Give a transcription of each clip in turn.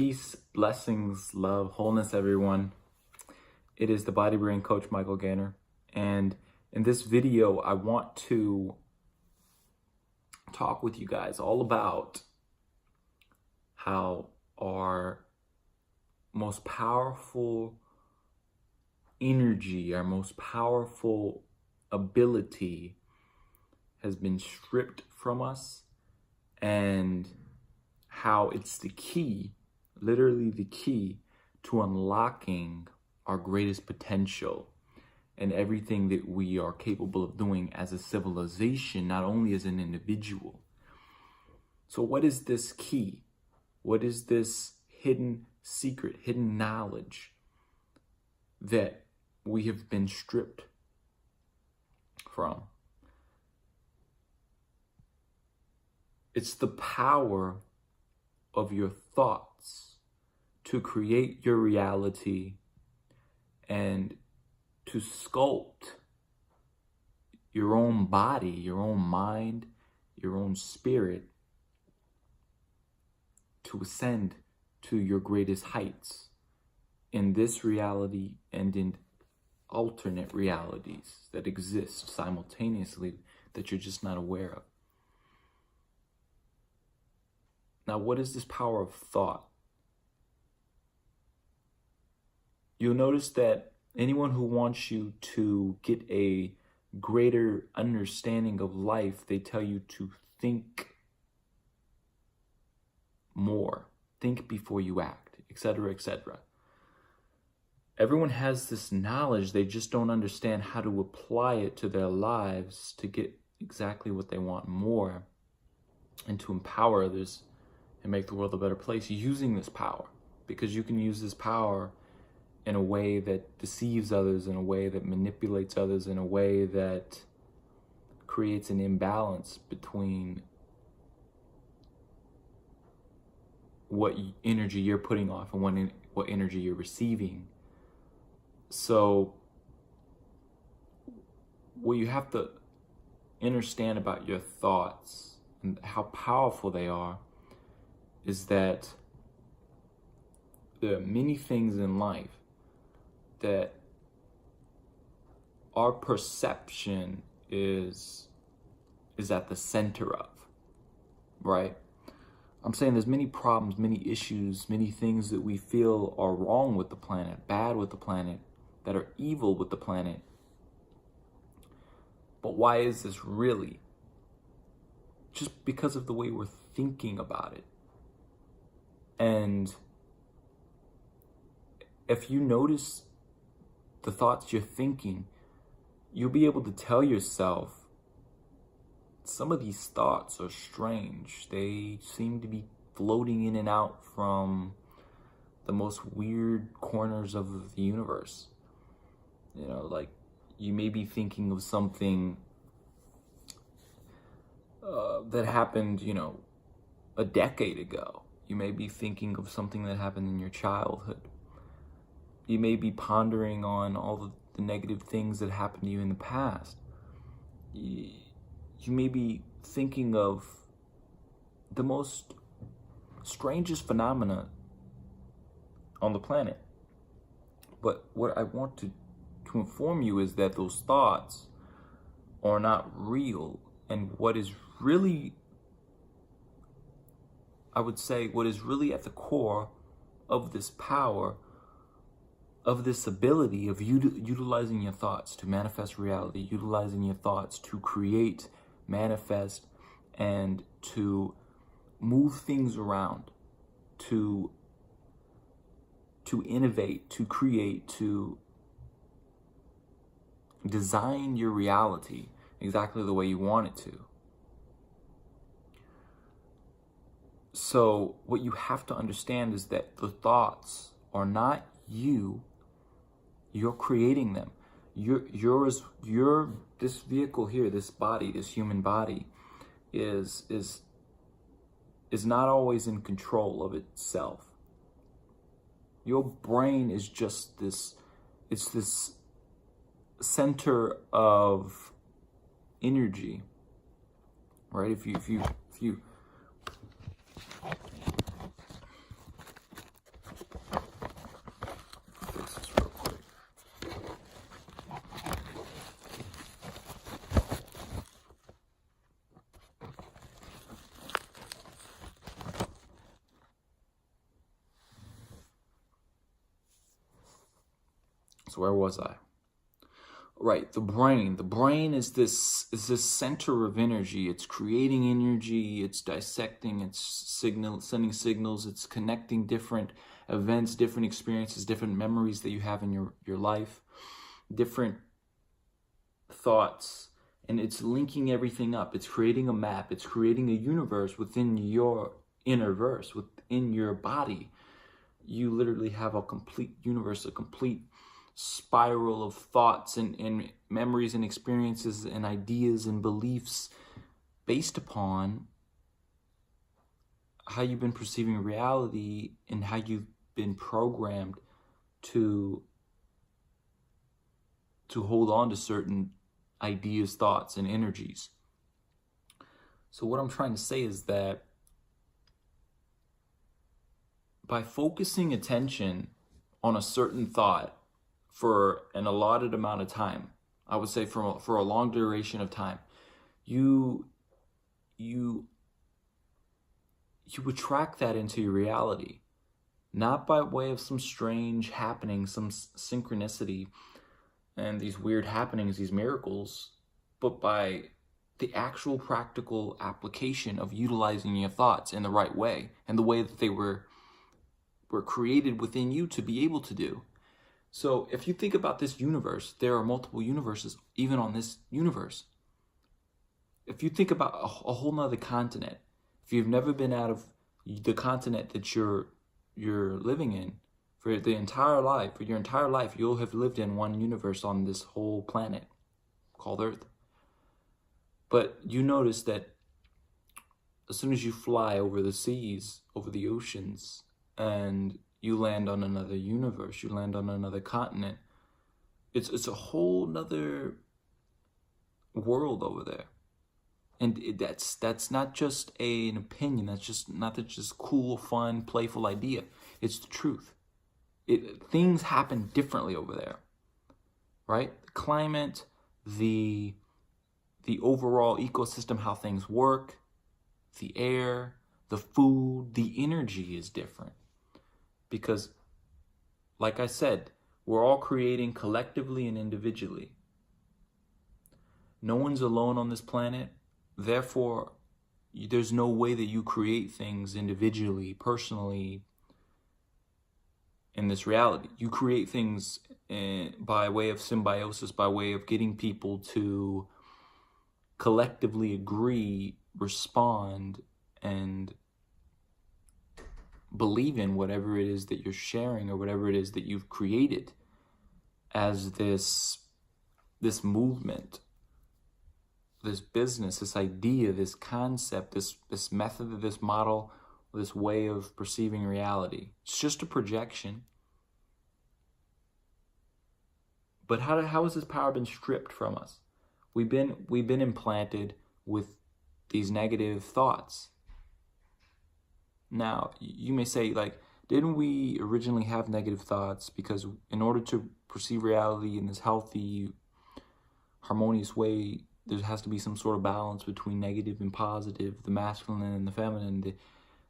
Peace, blessings, love, wholeness, everyone. It is the Body Brain Coach, Michael Gaynor. And in this video, I want to talk with you guys all about how our most powerful energy, our most powerful ability has been stripped from us, and how it's the key, literally the key to unlocking our greatest potential and everything that we are capable of doing as a civilization, not only as an individual. So what is this key? What is this hidden secret, hidden knowledge that we have been stripped from? It's the power of your thoughts to create your reality and to sculpt your own body, your own mind, your own spirit to ascend to your greatest heights in this reality and in alternate realities that exist simultaneously that you're just not aware of. Now, what is this power of thought? You'll notice that anyone who wants you to get a greater understanding of life, they tell you to think more, think before you act, etc., etc. Everyone has this knowledge, they just don't understand how to apply it to their lives to get exactly what they want more and to empower others and make the world a better place using this power. Because you can use this power in a way that deceives others, in a way that manipulates others, in a way that creates an imbalance between what energy you're putting off and what energy you're receiving. So what you have to understand about your thoughts and how powerful they are is that there are many things in life that our perception is at the center of, right? I'm saying there's many problems, many issues, many things that we feel are wrong with the planet, bad with the planet, that are evil with the planet. But why is this really? Just because of the way we're thinking about it. And if you notice the thoughts you're thinking, you'll be able to tell yourself, some of these thoughts are strange. They seem to be floating in and out from the most weird corners of the universe. You know, like you may be thinking of something that happened, a decade ago. You may be thinking of something that happened in your childhood. You may be pondering on all the negative things that happened to you in the past. You may be thinking of the most strangest phenomena on the planet. But what I want to inform you is that those thoughts are not real. And what is really, I would say, what is really at the core of this power, of this ability of utilizing your thoughts to manifest reality, utilizing your thoughts to create, manifest, and to move things around, to innovate, to create, to design your reality exactly the way you want it to. So what you have to understand is that the thoughts are not you. You're creating them. This vehicle here, this body, this human body, is not always in control of itself. Your brain is just this center of energy, right? If you So where was I? Right, the brain. The brain is this center of energy. It's creating energy, it's dissecting, it's sending signals, it's connecting different events, different experiences, different memories that you have in your life, different thoughts, and it's linking everything up. It's creating a map, it's creating a universe within your inner verse, within your body. You literally have a complete universe, a complete spiral of thoughts and memories and experiences and ideas and beliefs based upon how you've been perceiving reality and how you've been programmed to hold on to certain ideas, thoughts, and energies. So what I'm trying to say is that by focusing attention on a certain thought for an allotted amount of time, I would say for a long duration of time, you attract that into your reality, not by way of some strange happening, some synchronicity and these weird happenings, these miracles, but by the actual practical application of utilizing your thoughts in the right way and the way that they were created within you to be able to do. So if you think about this universe, there are multiple universes even on this universe. If you think about a whole nother continent, if you've never been out of the continent that you're living in for your entire life, you'll have lived in one universe on this whole planet called Earth. But you notice that as soon as you fly over the seas, over the oceans, and you land on another universe, you land on another continent, it's a whole nother world over there. And that's not just an opinion, that's just not just cool, fun, playful idea. It's the truth. Things happen differently over there, right? The climate, the overall ecosystem, how things work, the air, the food, the energy is different. Because, like I said, we're all creating collectively and individually. No one's alone on this planet. Therefore, there's no way that you create things individually, personally, in this reality. You create things by way of symbiosis, by way of getting people to collectively agree, respond, and believe in whatever it is that you're sharing or whatever it is that you've created as this movement, this business, this idea, this concept, this method, this model, this way of perceiving reality. It's just a projection. But how has this power been stripped from us? We've been implanted with these negative thoughts. Now, you may say, like, didn't we originally have negative thoughts? Because in order to perceive reality in this healthy, harmonious way, there has to be some sort of balance between negative and positive, the masculine and the feminine,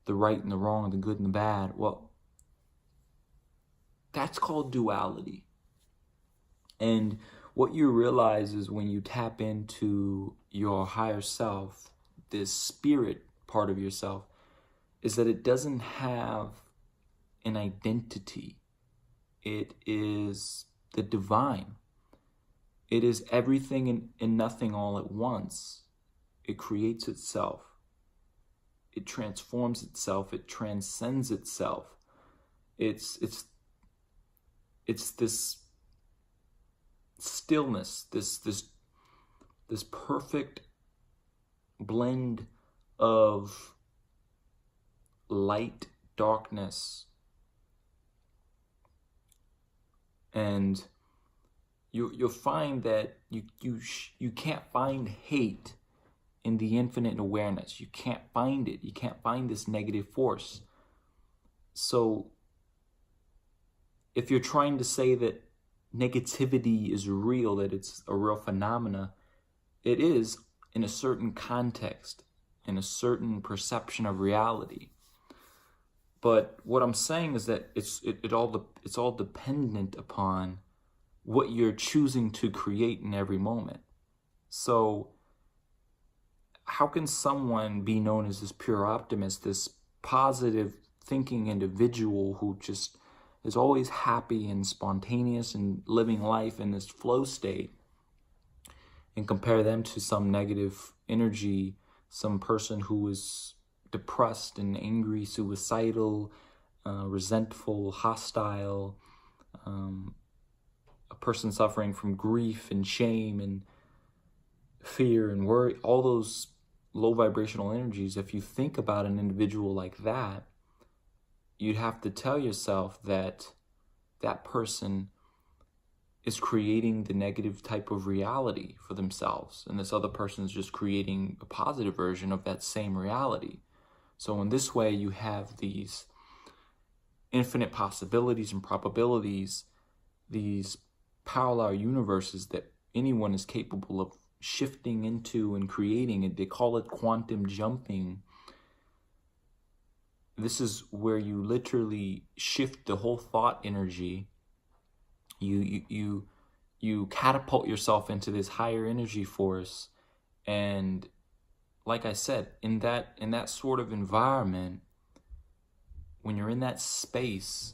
the right and the wrong, the good and the bad. Well, that's called duality. And what you realize is when you tap into your higher self, this spirit part of yourself, is that it doesn't have an identity. It is the divine. It is everything and nothing all at once. It creates itself. It transforms itself. It transcends itself. It's this stillness, this perfect blend of light, darkness, and you'll find that you can't find hate in the infinite awareness. You can't find it. You can't find this negative force. So if you're trying to say that negativity is real, that it's a real phenomena, it is in a certain context, in a certain perception of reality. But what I'm saying is that it's all dependent upon what you're choosing to create in every moment. So how can someone be known as this pure optimist, this positive thinking individual who just is always happy and spontaneous and living life in this flow state, and compare them to some negative energy, some person who is depressed and angry, suicidal, resentful, hostile, a person suffering from grief and shame and fear and worry, all those low vibrational energies. If you think about an individual like that, you'd have to tell yourself that that person is creating the negative type of reality for themselves, and this other person is just creating a positive version of that same reality. So in this way, you have these infinite possibilities and probabilities, these parallel universes that anyone is capable of shifting into and creating, and they call it quantum jumping. This is where you literally shift the whole thought energy. You catapult yourself into this higher energy force, and like I said, in that sort of environment, when you're in that space,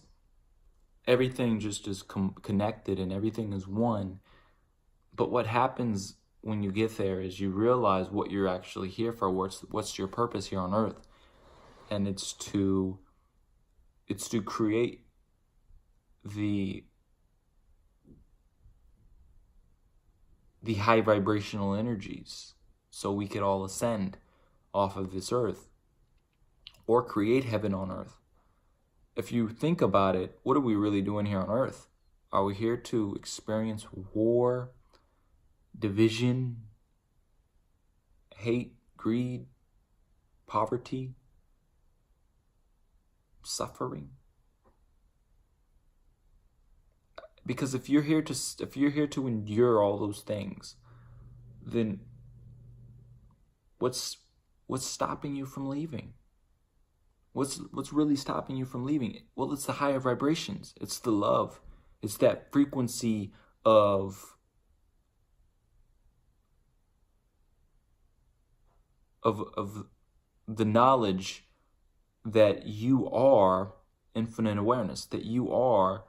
everything just is connected and everything is one. But what happens when you get there is you realize what you're actually here for. What's your purpose here on earth? And it's to create the high vibrational energies so we could all ascend off of this earth or create heaven on earth. If you think about it, what are we really doing here on earth? Are we here to experience war, division, hate, greed, poverty, suffering? Because if you're here to endure all those things, then what's stopping you from leaving? What's really stopping you from leaving? Well, it's the higher vibrations. It's the love. It's that frequency of the knowledge that you are infinite awareness, that you are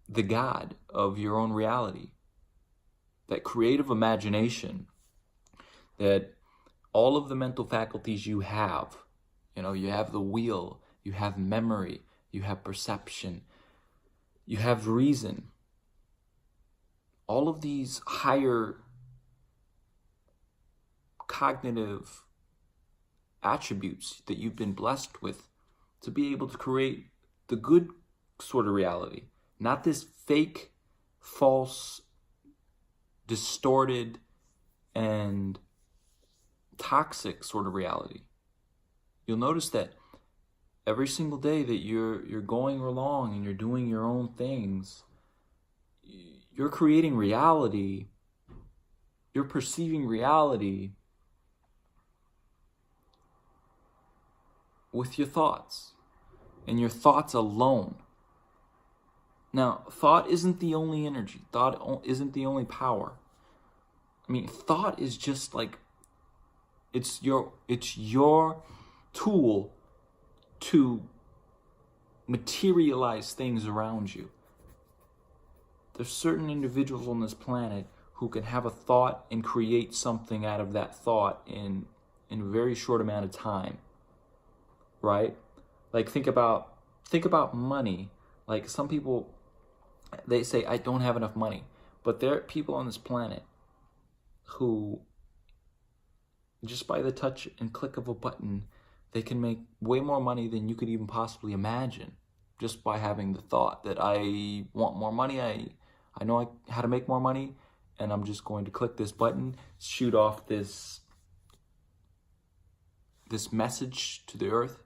the God of your own reality. That creative imagination, that all of the mental faculties you have, you have the will, you have memory, you have perception, you have reason. All of these higher cognitive attributes that you've been blessed with to be able to create the good sort of reality, not this fake, false, distorted, and toxic sort of reality. You'll notice that every single day that you're going along and you're doing your own things, you're creating reality, you're perceiving reality with your thoughts, and your thoughts alone. Now, thought isn't the only energy. Thought isn't the only power. I mean, thought is just like, it's your tool to materialize things around you. There's certain individuals on this planet who can have a thought and create something out of that thought in a very short amount of time, right? Like think about money. Like some people, they say, I don't have enough money. But there are people on this planet who, just by the touch and click of a button, they can make way more money than you could even possibly imagine, just by having the thought that I want more money, I know how to make more money, and I'm just going to click this button, shoot off this message to the earth,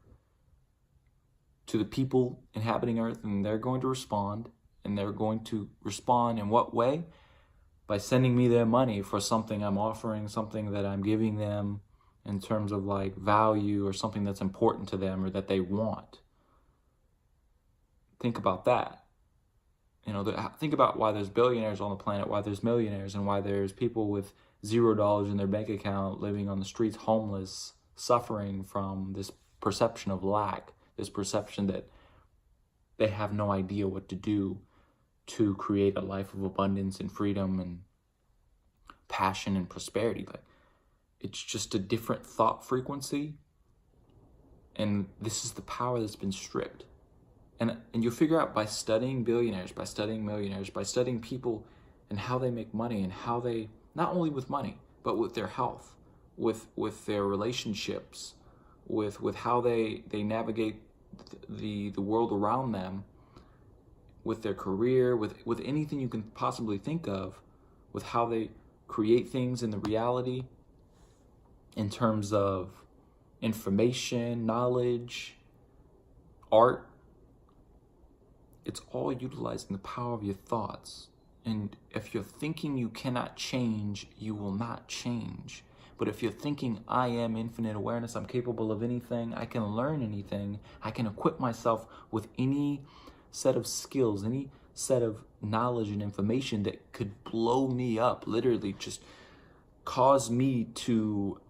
to the people inhabiting earth, and they're going to respond. And they're going to respond in what way? By sending me their money for something I'm offering, something that I'm giving them, in terms of like value or something that's important to them or that they want. Think about that. Think about why there's billionaires on the planet, why there's millionaires, and why there's people with $0 in their bank account living on the streets, homeless, suffering from this perception of lack, this perception that they have no idea what to do to create a life of abundance and freedom and passion and prosperity. Like, it's just a different thought frequency, and this is the power that's been stripped. And you'll figure out by studying billionaires, by studying millionaires, by studying people and how they make money, and how they, not only with money, but with their health, with their relationships, with how they navigate the world around them, with their career, with anything you can possibly think of, with how they create things in the reality in terms of information, knowledge, art. It's all utilizing the power of your thoughts. And if you're thinking you cannot change, you will not change. But if you're thinking, I am infinite awareness, I'm capable of anything, I can learn anything, I can equip myself with any set of skills, any set of knowledge and information that could blow me up, literally just cause me to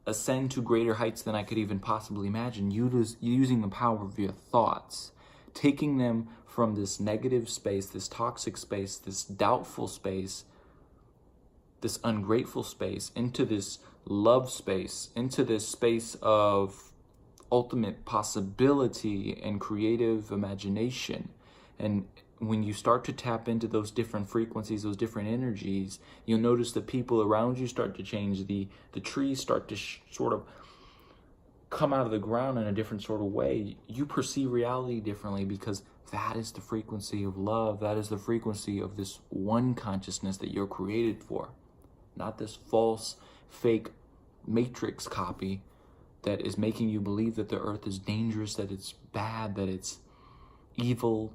ascend to greater heights than I could even possibly imagine, using the power of your thoughts, taking them from this negative space, this toxic space, this doubtful space, this ungrateful space, into this love space, into this space of ultimate possibility and creative imagination. And when you start to tap into those different frequencies, those different energies, you'll notice the people around you start to change. The trees start to sort of come out of the ground in a different sort of way. You perceive reality differently because that is the frequency of love. That is the frequency of this one consciousness that you're created for. Not this false, fake matrix copy that is making you believe that the earth is dangerous, that it's bad, that it's evil,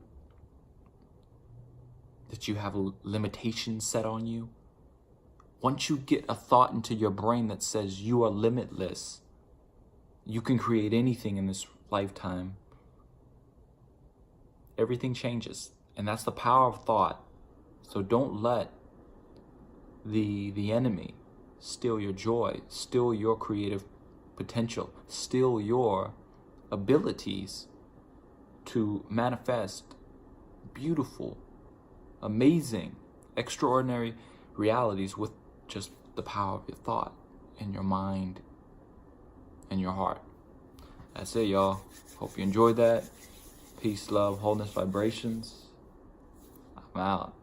that you have limitations set on you. Once you get a thought into your brain that says you are limitless, you can create anything in this lifetime, everything changes. And that's the power of thought. So don't let the enemy steal your joy, steal your creative potential, steal your abilities to manifest beautiful, amazing, extraordinary realities with just the power of your thought and your mind and your heart. That's it, y'all. Hope you enjoyed that. Peace, love, wholeness, vibrations. I'm out.